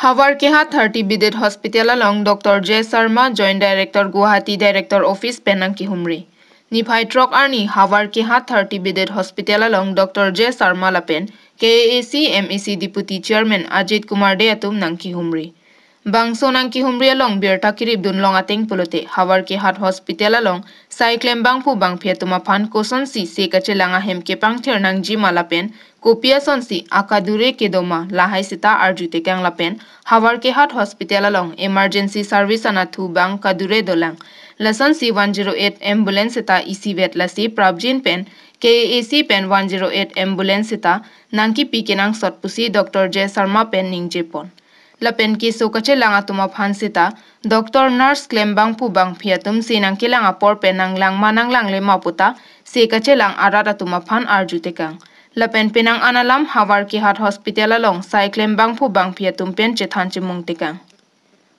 Havar Keha 30 Bidet Hospital along Dr. J. Sharma, Joint Director Guwahati Director Office Penang ki Humri. Niphai Trok Arni Havar Keha 30 Bidet Hospital along Dr. J. Sharma Lapen, KAC MEC Deputy Chairman Ajit Kumar Deatum Nangki Humri. Bangso Nangki Humri along Birta Kirib Dun Long Ateng Pulote, Havar Keha Hospital along, Saiklem Bangpu Bang Piatuma Pan Koson si Sekachelanga Hemke Pangtir Nang Jima Lapen, Kopia Sonsi, Akadure Kedoma, Lahai Sita Arjute Kang Lapen, Havar Kehat Hospital along, Emergency Service Anathu Bang Kadure Dolang, Lason C 108 Ambulance Sita EC Lasi Prabjin Pen, KAC Pen 108 Ambulance Sita, Nangki Pikenang Sotpusi, Dr. J. Sharma Pen Ning Jepon. Lapen ki sokache langa tuma phansita, Dr. Nurse Klembang pu bang phiatum sinang kilanga por penang lang manang lang le maputa, sekache lang arata tuma phan arjute kang. Lapen penang analam Havar Kehat Hospital along sai Klembang pu bang phiatum pen chethan chimung tekang.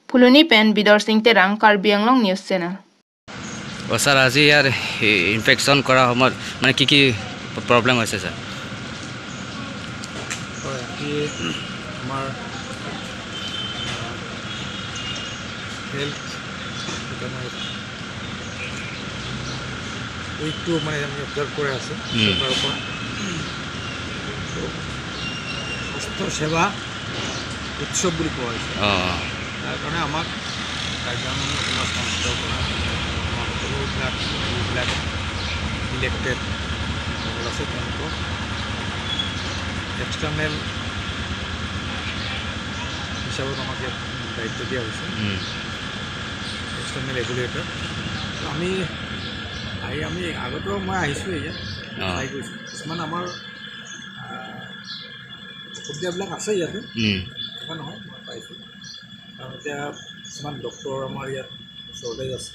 Phuluni pen Bidor Singh Terang, Karbi Anglong News Channel. O sir aji yar infection kora homar mane ki problem hoise sir? Amar health week 2 মানে আমি observe করে আছে সরকার উপর স্বাস্থ্য সেবা উৎসব বুলি কোৱা হৈছে তাৰ কাৰণে আমাক কাৰ্যালয় সমাজ সংস্থাৰ পৰা ব্লাক ইলেক্টেড আছে তেওঁলোকক এক্সটাৰ্নেল হিচাপত আমাক দায়িত্ব দিয়া হৈছে এক্সটাৰ্নেল ৰেগুলেটৰ আমি আগতেও মই আহিছোঁ এতিয়া চাই গৈছোঁ কিছুমান আমাৰ অসুবিধাবিলাক আছে ইয়াতে এনেকুৱা নহয় মই পাইছোঁ কাৰণ এতিয়া কিছুমান ডক্টৰ আমাৰ ইয়াত শ্বৰ্টেজ আছে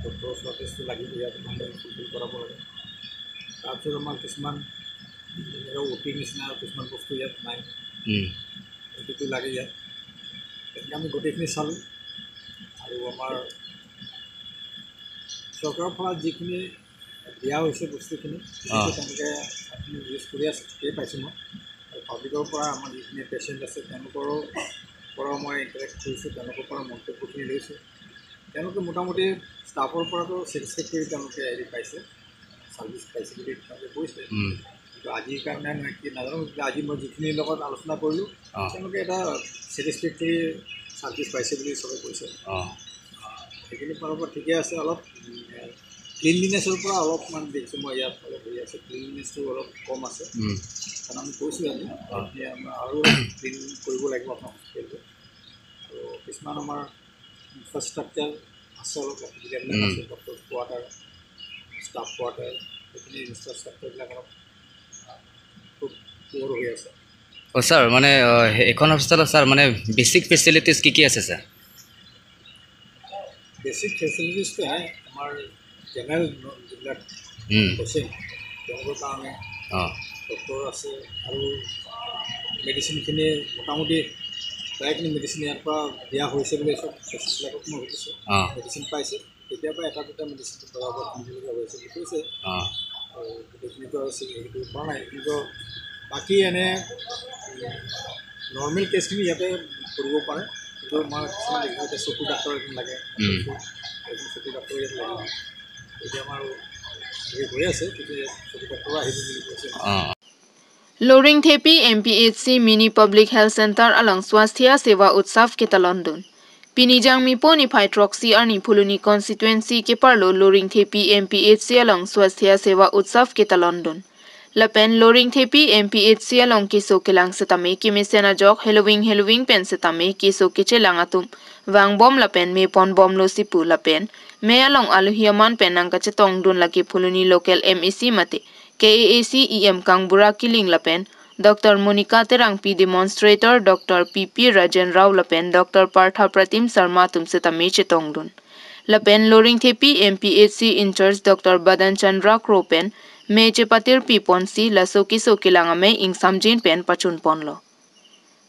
ডক্টৰৰ শ্বৰ্টেজটো লাগিব ইয়াত মানে ফুলফিল কৰাব লাগে তাৰপিছত আমাৰ কিছুমান অ'টি নিচিনা কিছুমান বস্তু ইয়াত নাই সেইটো লাগে ইয়াত তেনেকৈ আমি গোটেইখিনি চালোঁ আৰু আমাৰ চৰকাৰৰ পৰা যিখিনি দিয়া হৈছে বস্তুখিনি তেনেকৈ আপুনি ইউজ কৰি আছে ঠিকেই পাইছোঁ মই আৰু পাব্লিকৰ পৰা আমাৰ যিখিনি পেচেণ্ট আছে তেওঁলোকৰো পৰাও মই ইণ্টাৰেক্ট কৰিছোঁ তেওঁলোকৰ পৰা মন্তব্যখিনি লৈছোঁ তেওঁলোকে মোটামুটি ষ্টাফৰ পৰাতো ছেটিছফেক্টৰী তেওঁলোকে হেৰি পাইছে ছাৰ্ভিচ পাইছে বুলি তেওঁলোকে কৈছে কিন্তু আজিৰ কাৰণে নহয় কি নাজানো আজি মই যিখিনিৰ লগত আলোচনা কৰিলোঁ তেওঁলোকে এটা ছেটিছফেক্টৰী ছাৰ্ভিচ পাইছে বুলি চবে কৈছে সেইখিনি ফালৰ পৰা ঠিকে আছে অলপ ক্লিনলিনেছৰ পৰা অলপমান দেখিছোঁ মই ইয়াত অলপ হেৰি আছে ক্লিনলিনেছটো অলপ কম আছে কাৰণ আমি কৈছোঁ আমি আৰু ক্লিন কৰিব লাগিব আপোনাৰ হস্পিটেলটো আৰু কিছুমান আমাৰ ইনফ্ৰাষ্ট্ৰাকচাৰ আছে অলপ অসুবিধাবিলাক আছে ডক্টৰ কোৱাৰ্টাৰ ষ্টাফ কোৱাৰ্টাৰ সেইখিনি ইনফ্ৰাষ্ট্ৰাকচাৰবিলাক অলপ খুব পুৱাৰ হৈ আছে স্যাৰ মানে এখন হসপিটালত স্যাৰ মানে বেসিক ফেসিলিটিস কি আছে স্যাৰ? বেসিক ফেসিলিটিসটো আমাৰ জেনেৰেল যিবিলাক পেচেণ্ট তেওঁলোকৰ কাৰণে ডক্টৰ আছে আৰু মেডিচিনখিনি মোটামুটি প্ৰায়খিনি মেডিচিন ইয়াৰ পৰা দিয়া হৈছে বুলি চব পেচেণ্টবিলাকক মই সুধিছোঁ মেডিচিন পাইছে কেতিয়াবা এটা দুটা মেডিচিনটো বৰাবৰ কিনিবলগীয়া হৈছে বুলি কৈছে আৰু গোটেইখিনিতো আৰু সেইটো পৰা নাই কিন্তু বাকী এনে নৰ্মেল কেছখিনি ইয়াতে কৰিব পাৰে কিন্তু মই কিছুমান দেখিছোঁ এতিয়া চকু ডাক্তৰ এখন লাগে চকু ডাক্তৰ ইয়াত লাগে এতিয়া আমাৰ হেৰি হৈ আছে কিন্তু চকু ডাক্তৰ আহিব বুলি কৈছে Loring Thepi MPHC Mini Public Health Center along Swasthya Seva Utsav Kita London. Pinijang Mipo ni Phai Troxy Arni Phuluni constituency ke parlo Loring Thepi MPHC along Swasthya Seva Utsav Kita London. Lapen Loring Thepi MPHC along kiso kelang setame kimisena jok Halloween pen setame kiso kiche langatum wang bom lapen me pon bom lo sipu lapen me along aluhiaman pen ang kachetong dun laki Phuluni local MEC mate KAC EM Kangbura Kiling Lapen, Dr. Monica Terang P. Demonstrator, Dr. PP Rajan Rao Lapen, Dr. Partha Pratim Sarma Tumseta Meche Tongdun. Lapen Loring Thepi MPHC in charge Dr. Badan Chandra Kropen, Meche Patir P. Ponsi, Lasoki Sokilangame, Ing Samjin Pen Pachun Ponlo.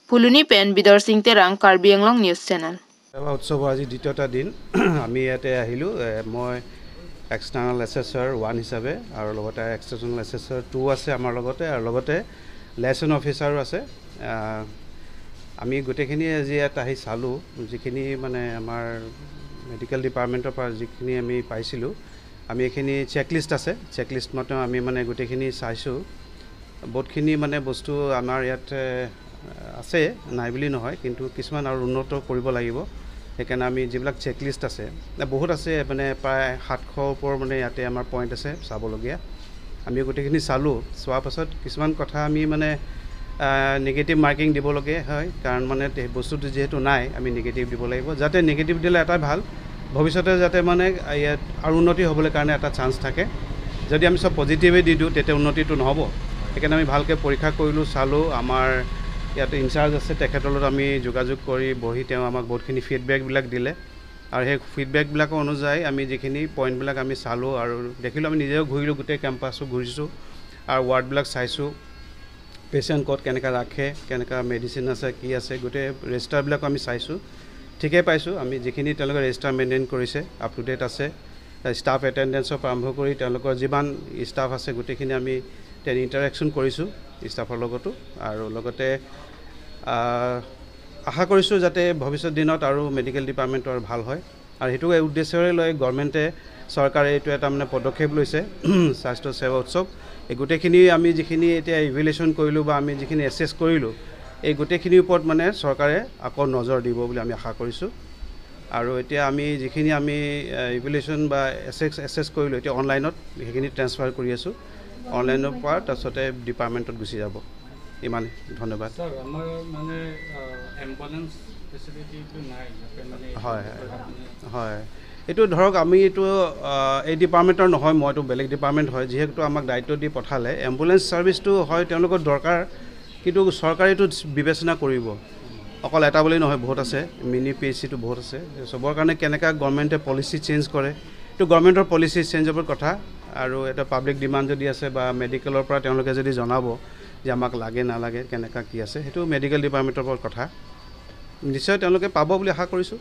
Phuluni Pen Bidor Singh Terang, Karbi Anglong News Channel. উৎসৱ আজি দ্বিতীয়টা দিন আমি ইয়াতে আহিলোঁ মই external এছেছৰ 1 হিচাপে আৰু লগতে আমি গোটেইখিনি আজি ইয়াত আহি চালোঁ যিখিনি মানে আমাৰ মেডিকেল ডিপাৰ্টমেণ্টৰ পৰা যিখিনি আমি পাইছিলোঁ আমি এইখিনি চেকলিষ্ট আছে চেকলিষ্ট মতে আমি মানে গোটেইখিনি চাইছোঁ বহুতখিনি মানে বস্তু আমাৰ ইয়াত আছে নাই বুলি নহয় কিন্তু কিছুমান আৰু উন্নত কৰিব লাগিব সেইকাৰণে আমি যিবিলাক চেকলিষ্ট আছে বহুত আছে মানে প্ৰায় 700 ওপৰ মানে ইয়াতে আমাৰ পইণ্ট আছে চাবলগীয়া আমি গোটেইখিনি চালোঁ চোৱাৰ পাছত কিছুমান কথা আমি মানে নিগেটিভ মাৰ্কিং দিবলগীয়া হয় কাৰণ মানে বস্তুটো যিহেতু নাই আমি নিগেটিভ দিব লাগিব যাতে নিগেটিভ দিলে এটাই ভাল ভৱিষ্যতে যাতে মানে ইয়াত আৰু উন্নতি হ'বলৈ কাৰণে এটা চান্স থাকে যদি আমি সব পজিটিভে দি দিওঁ তেতিয়া উন্নতিটো নহ'ব সেইকাৰণে আমি ভালকৈ পৰীক্ষা কৰিলোঁ চালোঁ আমাৰ ইয়াতে ইনচাৰ্জ আছে তেখেতৰ লগত আমি যোগাযোগ কৰি বহি তেওঁ আমাক বহুতখিনি ফিডবেকবিলাক দিলে আৰু সেই ফিডবেকবিলাকৰ অনুযায়ী আমি যিখিনি পইণ্টবিলাক আমি চালোঁ আৰু দেখিলোঁ আমি নিজেও ঘূৰিলোঁ গোটেই কেম্পাছটো ঘূৰিছোঁ আৰু ৱাৰ্ডবিলাক চাইছোঁ পেচেণ্ট ক'ত কেনেকৈ ৰাখে কেনেকুৱা মেডিচিন আছে কি আছে গোটেই ৰেজিষ্টাৰবিলাকো আমি চাইছোঁ ঠিকেই পাইছোঁ আমি যিখিনি তেওঁলোকে ৰেজিষ্টাৰ মেইনটেইন কৰিছে আপ টু ডেট আছে ষ্টাফ এটেণ্ডেঞ্চৰ পৰা আৰম্ভ কৰি তেওঁলোকৰ যিমান ষ্টাফ আছে গোটেইখিনি আমি ইণ্টাৰেকশ্যন কৰিছোঁ ষ্টাফৰ লগতো আৰু লগতে আশা কৰিছোঁ যাতে ভৱিষ্যত দিনত আৰু মেডিকেল ডিপাৰ্টমেণ্টটো আৰু ভাল হয় আৰু সেইটো উদ্দেশ্যৰে লৈ গভৰ্ণমেণ্টে চৰকাৰে এইটো এটা মানে পদক্ষেপ লৈছে স্বাস্থ্য সেৱা উৎসৱ এই গোটেইখিনি আমি যিখিনি এতিয়া ইভেলুৱেশ্যন কৰিলোঁ বা আমি যিখিনি এছেছ কৰিলোঁ এই গোটেইখিনিৰ ওপৰত মানে চৰকাৰে আকৌ নজৰ দিব বুলি আমি আশা কৰিছোঁ আৰু এতিয়া আমি যিখিনি আমি ইভেলুৱেশ্যন বা এছেছ কৰিলোঁ এতিয়া অনলাইনত সেইখিনি ট্ৰেন্সফাৰ কৰি আছোঁ অনলাইনৰ পৰা তাৰপিছতে ডিপাৰ্টমেণ্টত গুচি যাব ইমানে ধন্যবাদ স্যাৰ আমাৰ মানে অ্যাম্বুলেন্স ফেসিলিটিটো নাই মানে হয় হয় এইটো ধৰক আমি এইটো এই ডিপাৰ্টমেণ্টৰ নহয় মইতো বেলেগ ডিপাৰ্টমেণ্ট হয় যিহেতু আমাক দায়িত্ব দি পঠালে এম্বুলেন্স ছাৰ্ভিচটো হয় তেওঁলোকৰ দৰকাৰ কিন্তু চৰকাৰে এইটো বিবেচনা কৰিব অকল এটা বুলি নহয় বহুত আছে মিনি PHCটো বহুত আছে চবৰ কাৰণে কেনেকৈ গভৰ্ণমেণ্টে পলিচি চেঞ্জ কৰে এইটো গভৰ্ণমেণ্টৰ পলিচি চেঞ্জৰ কথা আৰু এটা পাব্লিক ডিমাণ্ড যদি আছে বা মেডিকেলৰ পৰা তেওঁলোকে যদি জনাব যে আমাক লাগে নালাগে কেনেকুৱা কি আছে সেইটো মেডিকেল ডিপাৰ্টমেণ্টৰ পৰা কথা নিশ্চয় তেওঁলোকে পাব বুলি আশা কৰিছোঁ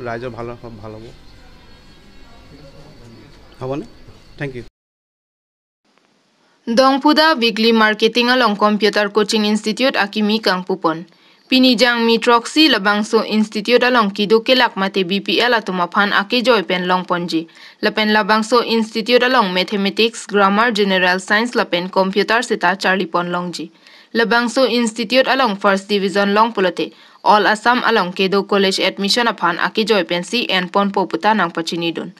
ৰাইজৰ ভাল হ'ব হ'বনে thank you Dongpuda Weekly Marketing along Computer Coaching Institute Akimi Kangpupon. Pinijang Mitroxi Labangso Institute along Kidukelak Mate BPL Atumaphan Aki Joy Pen Long Ponji. Lapen Labangso Institute along Mathematics, Grammar, General Science Lapen Computer Sita Charlie Pon Longji. Labangso Institute along First Division Long Pulote. All Assam along Kedo College Admission Aphan Aki Joy Pen C and Pon Poputa Nang Pachinidun.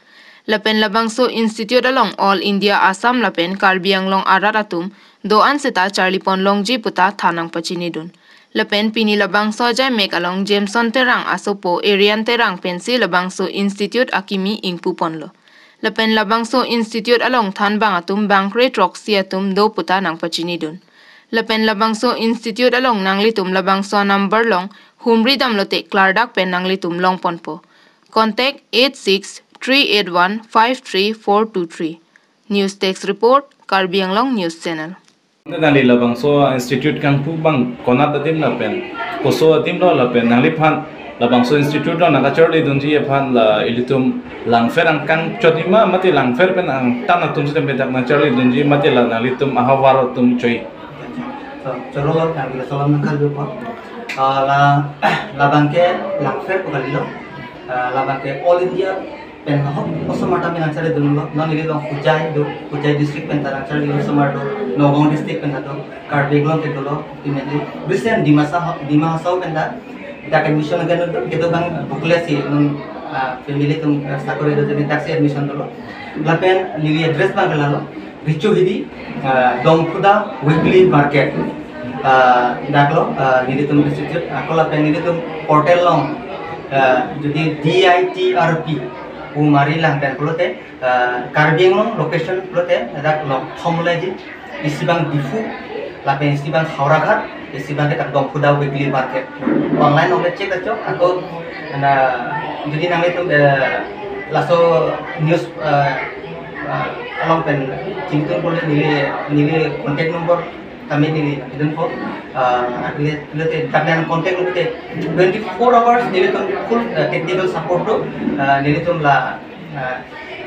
Lapen Labangso Institute along All India Assam Lapen Karbi Anglong Araratum Doan Sita Charlie Pon Longji Puta Thanang Pachinidun. Lapen Pini Labangso Jai Mek along Jameson Terang Asopo Arian Terang Pensi Labangso Institute Akimi Ingpu Ponlo. Lapen Labangso Institute along Than Bangatum Bankre Troxiatum Do Puta Nang Pachinidun. Lapen Labangso Institute along Nanglitum Labangso Number Long Humri Damlote Clardak Pen Nanglitum Long Ponpo. Contact 86-381-53423. News Text Report, Karbi Anglong News Channel. Nali labang so institute kang bang konat adim la pen koso adim lo la pen nali phan labang so institute lo nakachor le dunji phan la ilitum langfer ang kang chodima mati langfer pen ang tan atum se pen na charli dunji mati la nalitum ahawaro tum choi cholo lo kang la salam nakal do la labang ke langfer ko kalilo labang ke all India pen ho osomata pen achare dunlo non ile lo Kujai district pen tarang chari lo somardo Nogong district pen do Karbi Anglong ke dolo immediately recent Dima Hasau pen da admission again do keto bang bukle si non family tum sakore do jeni taxi admission dolo lapen lili address bang lalo richu hidi Dongpuda Weekly Market daklo nili tum institute akola pen nili tum portal long jadi DITRP Umari lang pen pulote Karbi Anglong location pulote dak lo thomulaji isibang difu lapen isibang Hauraghat isibang dekat Dongpuda Weekly Market online oleh cek aja aku na jadi nang itu laso news along pen cintu boleh nilai kontak nomor kami nilai info nilai kalian kontak nilai 24 hours nilai tu full technical support tu nilai tu lah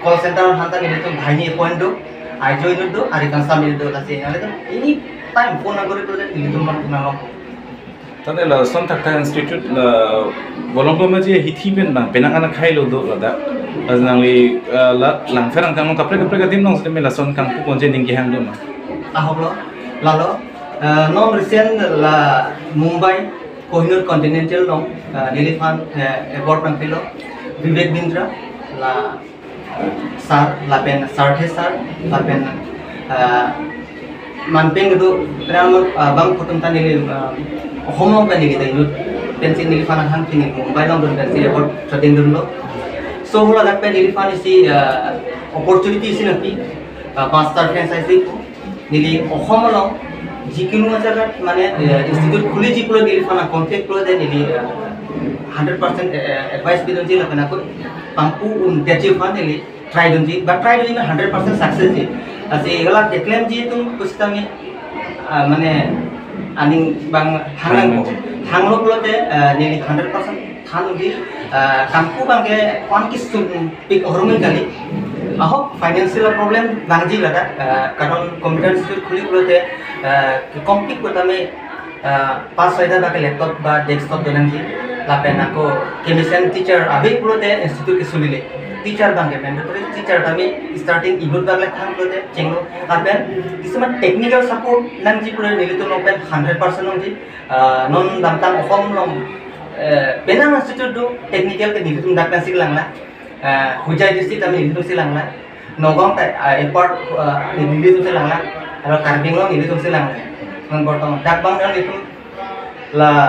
call center hantar nilai tu bahini point tu ajo itu tu hari kansa nilai tu kasih nilai tu ini time phone nagori tu nilai tu mana tade la son thakta institute la bolongko ma je hithi ben bang penang ana khai lo do la aznangli la langferang kang kapre kapre ka dim nong se me la son kang pu konje ning ki hang do ma ahoblo lalo non recent la Mumbai Kohinoor Continental long Nilifan airport nang pilo Vivek Bindra la sar la pen sarthe sar la pen manpeng itu kenal bang putum tani homong pen ini tayo pensi Nilifan hang kini Mumbai long don pensi airport trading dulu so hula dak pen Nilifan isi opportunity isi nanti master franchise nili homong long যিকোনো জায়গা মানে institute খুলি যিকোনো নিলিফানা contact করে দেয় নিলি 100% advice দিন যে লাগনা কো পাম্পু তেজি ফান নিলি ট্রাই দিন যে বা ট্রাই দিন 100% সাকসেস যে আছে এগুলা দেখলাম যে তুমি পুস্তামি মানে আনি বাং হাংলো বলতে নিলি 100% থান দি কাম্পু বাংকে কোন কিছু পিক হরমন গালি ahok financial problem bangji lada karon computer institute khuli kulote complete kotame 5-6 ba laptop ba desktop donangi lapena ko chemistry teacher abe kulote institute ke sulile teacher bange mandatory teacher tame starting ibut ba lek thang kulote chenglo aben kisama technical support nangji kulo nilito open 100% nongji non damtang ofom long penang institute do technical ke nilitum dakna siglangla Hujai district kami itu silang lah, Nogong airport itu silang lah, kalau Karbi Anglong itu silang lah, mengkotong. Dak bang dan itu lah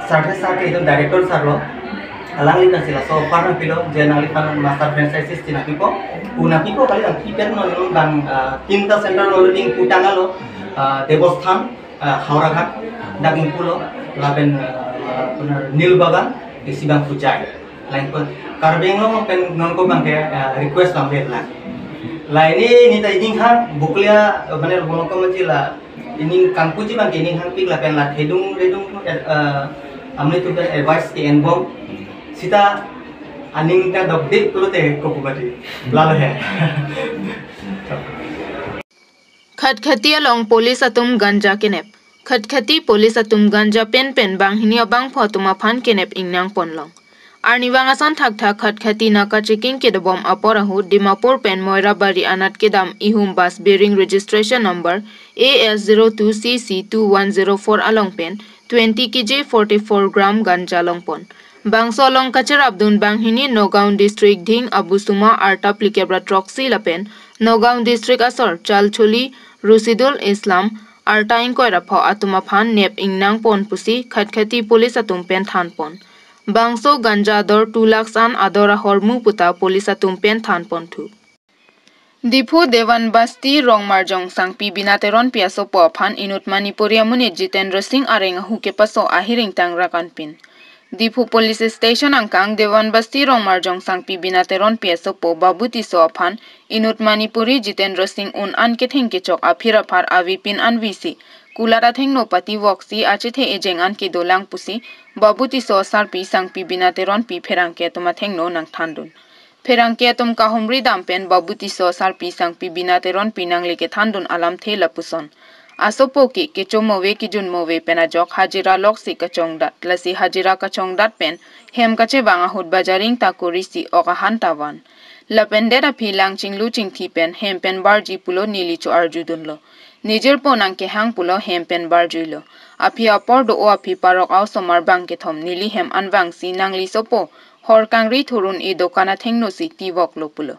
sarjana itu director sarlo, alang lihat sila. So far nanti lo jenang lihat master franchise tina pipo, una pipo kali ang kiper nol bang tinta center loading putanga lo, Devosthan, Hauragat, daging pulo, laben Nilbagan, di Sibang Hujai. Lain pun Karbi Anglong pen non ko bangke request bangke la ini ta ini hang buklia bener bolong ko manji la ini kampuji bangke ini hang pik la pen la hedung amne tu pen advice ke enbom sita aning ka dobde kulote ko pubati lalo he Khatkhati along police atum ganja kenep Khatkhati police atum ganja pen bang hinia bang photuma phan kenep ingnang ponlong Arniwang asan thak khati naka checking ke bom aporahu Dimapur pen Moirabari anat kedam ihum bus bearing registration number AS02CC2104 along pen 20 kg 44 gram ganja longpon bangso long kachar abdun banghini Nagaon district ding abusuma arta plikebra troxy lapen Nagaon district asor chalcholi Rusidul Islam arta inkoira pho atuma phan nep ingnang pon pusi khati police atum pen than pon Bangso ganja dor 2 lakhs an adora hormu puta polisa tumpen than pontu. Dipu Devan Basti Rongmarjong Sangpi Binateron Piaso po phan inut Manipuria Munit Jitendra Singh areng huke paso ahiring tangra kanpin. Dipu Police Station angkang Devan Basti Rongmarjong Sangpi Binateron Piaso po babuti so phan inut Manipuri Jitendra Singh un an ke thengke chok aphira phar avipin an visi. Kulara theng no pati voksi achithe ejeng an ke dolang pusi babuti so sarpi sangpi binateron pi pherang ke tuma theng no nang thandun pherang ke tum ka humri dam pen babuti so sarpi sangpi binateron pinang leke thandun alam thela puson asopo ke chomowe ki jun mowe pena jok hajira loksi ka chongdat lasi hajira ka chongdat pen hem ka che banga hut bajaring ta korisi oka hantawan lapendera philang chinglu chingthi pen hem pen barji pulo nili cho arjudunlo Nijer ponang ke hang pulo hem pen barjuilo. Api apor do o api parok au somar bang ke thom nili hem anwang si nangli sopo. Hor kangri thurun I dokana thengno si tivok lo pulo.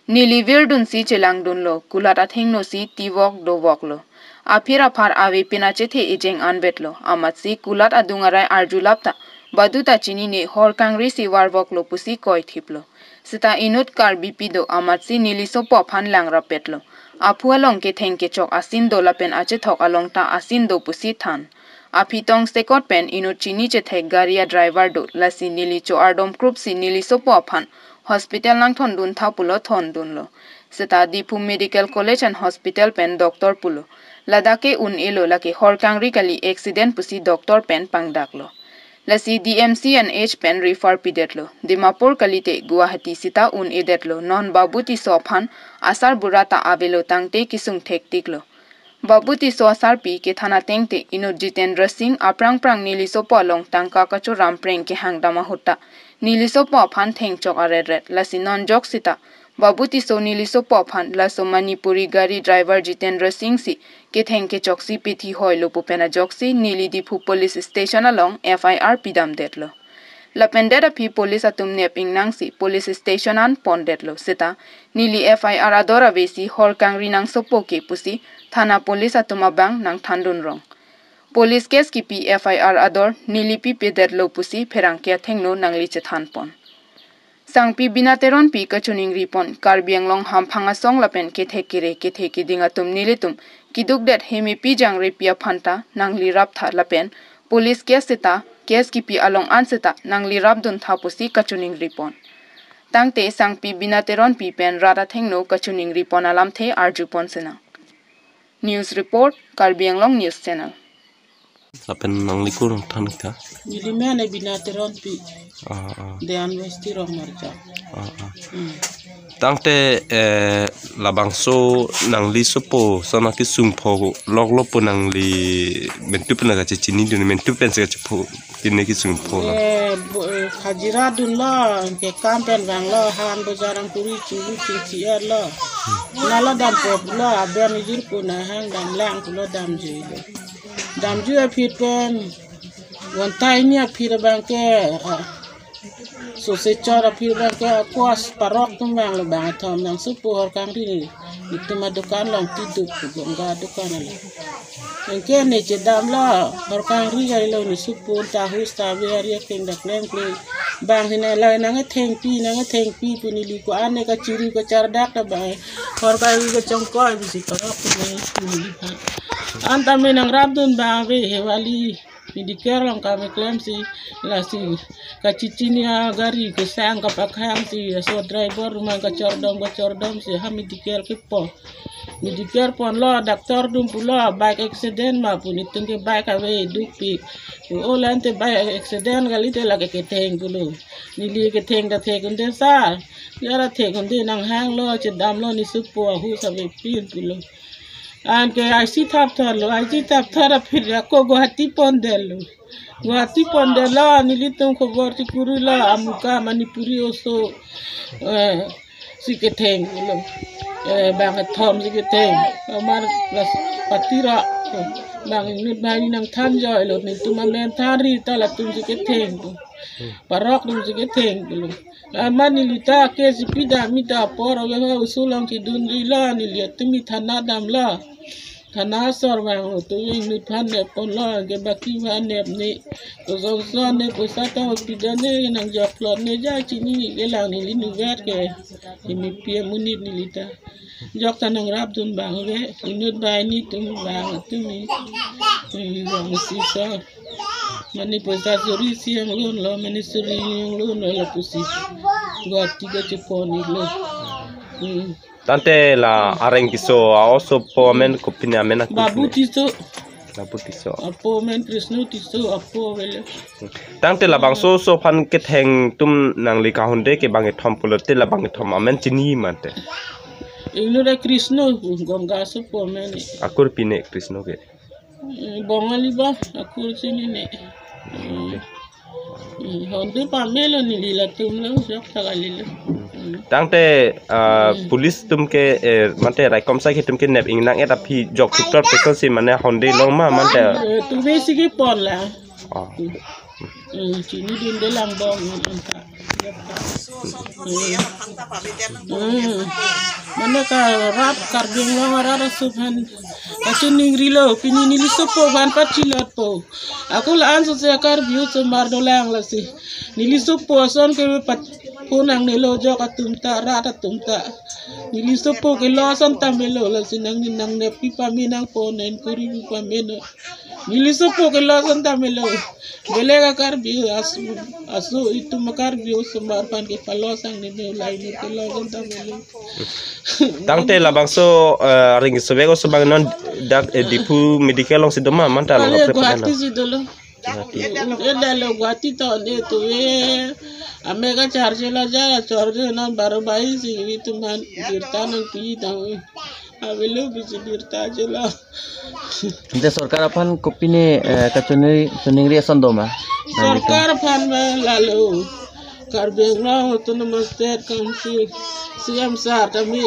Nili virdun si chelang dun lo. Kulata thengno si tivok do wok lo. Apira phar awe pinache the ejeng anbet lo. Amat si kulat adungarai arjulapta. Baduta chini ne hor kangri si warwok lo pusi koi thiplo. Sita inut Karbi pido amat si nili sopo phan langra petlo. Apu along ke thengke chok asin do lapen ache thok along ta asin do pusi than. Api tong sekot pen inu chini che thek garia driver do lasi nili cho ardom krup si nili sopo aphan hospital nang thon dun tha pulo thon dun lo. Seta Dipu Medical College and Hospital pen doctor pulo. Ladake un elo lake horkangri kali accident pusi doctor pen pangdak lo. Lasi DMC and H pen refer pidetlo. Dimapur kalite Guwahati sita un edetlo non babuti sophan asar burata avelo tangte kisung thek tiklo. Babu tiso sarpi ke thana tengte inut Jitendra Singh aprang prang niliso po long tangka kacho rampreng ke hangdama hutta niliso po phan theng chok aret lasi non jok sita Babu tiso niliso po phan laso Manipuri gari driver Jitendra Singh si ke theng ke chok si pithi hoilo pupena jok si nili dipu police station along FIR pidam detlo Lapendera pi police atum nep ingnang si police station an pondetlo sita nili FIR adora vesi hor kangri nang sopoke pusi Thana police atumabang nang thandun rong. Police case ki pi FIR ador nilipi pedetlo pusi pherangkia thengno nangli che thanpon. Sangpi binateron pi kachuning ripon Karbi Anglong hamphanga song lapen ke theki dingatum nilitum kiduk det hemi pi jang repia phanta nangli rap tha lapen police case sita case ki pi along anseta nangli rap dun tha pusi kachuning ripon. Tangte sangpi binateron pi pen rada thengno kachuning ripon alam the arjupon sena. News report, Karbi Anglong News Channel. Lapen nang likur tan ka. Jadi mana binateron pi. Dean westi rong marja. Tangte labangso nang li sopo sana ki sungpo log po nang li mentup na ka chini dun mentup pen se chapo tinne ki sungpo la. Hajira dun la ke kampen bang la han bojarang puri ci la. Nala dam pop la ben jir ko na hang dam lang ko dam ji. Dam ju apit pen wan tai ni apit bang ke so se chara apit bang ke kuas parok tum bang lo bang thom nang supu hor kang ri itu madukan long tiduk ko ga dukan la. Engke ne che dam la hor kang ri ga lo ni supu ta hus ta ber ye king dak leng ple bang hina la nang theng pi puni li ko ane ka chiri ko char dak ta bang hor ka wi ko chong ko bi si parok ni anta menang rabdun bang be hewali Medicare long kami klaim si la si kacicinia gari ke sang kapakhang si so driver rumah kacordom si ha Medicare kipo Medicare pon lo doktor dum pulo bike accident ma puni tungke bike awe dupi o lante bike accident galite la ke teng pulo nili ke teng da te kunde sa yara te kunde nang hang lo che dam lo ni supo hu sa be pin pulo Anke aisi tap thara phir ko Guwahati pondelo nilitum ko borti kurula amuka Manipuri oso siketeng lo bang thom siketeng amar patira bang nut bani nang thanjo lo ni tumamen thari tala tum siketeng parok dum siketeng lo amani lita ke sipida mita poro ga usulang ki dunrila ni liatumi thana dam la thana sor bang to ing nut phane pon la ke baki phane ne to so ne posata hospidane nang japlot ne ja chini ke lang ni linu vet ke mi pie munit ni lita jok tanang rap dun bang ge inut bai ni tum bang tumi bang si so mani posa suri siang lun lo mani suri lun lo pusi gua tiga ceponi lo Tante la areng kiso also po men kopina mena babu tiso apo men Krishna tiso apo vele Tante la bangso so pan ke theng tum nang li ka honde ke bangi thom pulote la bangi thom amen chini mate Inura Krishna gongga so po men akur pine Krishna ke bongali ba akur sini ne honde pamelo ni lila tumlo sok tagalilo Tangte police tumke mante raikom sa ki tumke nep ingnang eta phi jok tuktor person si mane honde long ma mante tu besi ki pon la chini din de lang bong anta mana ka rap Karbi Anglong rara subhan kachuning rilo pinini li sopo ban pachilot po aku la anso se Karbi so mardo lang la si nili sopo son ke pat punang nilo jo katumta rata tumta nili sopo ke lo son tamelo la sinang ninang ne pipa minang ponen kuri pipa meno nili sopo ke lo son tamelo belega Karbi asu itu Karbi so marpan ke palosang ne lai ne ke lo son tamelo Tangte la bangso ring sobego so bang non dak dipu medical long sidoma manta lo Guwahati sidolo edalo Guwahati to ne to amega charge la jara charge na barobai si itu man kirtan pi ta Abilu bijidir tajela. Ante sarkar apan kopine kacuningri asandoma. Sarkar pan lalu. Karbi Anglong autonomous state council siam sar kami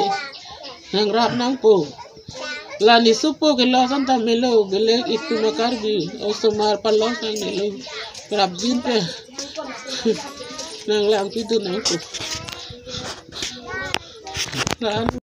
nang rap nang po. Lani supo ke losan tamelo gelek itu makarbi osomar palos nang nelo rap jinte nang lang pitu nang po.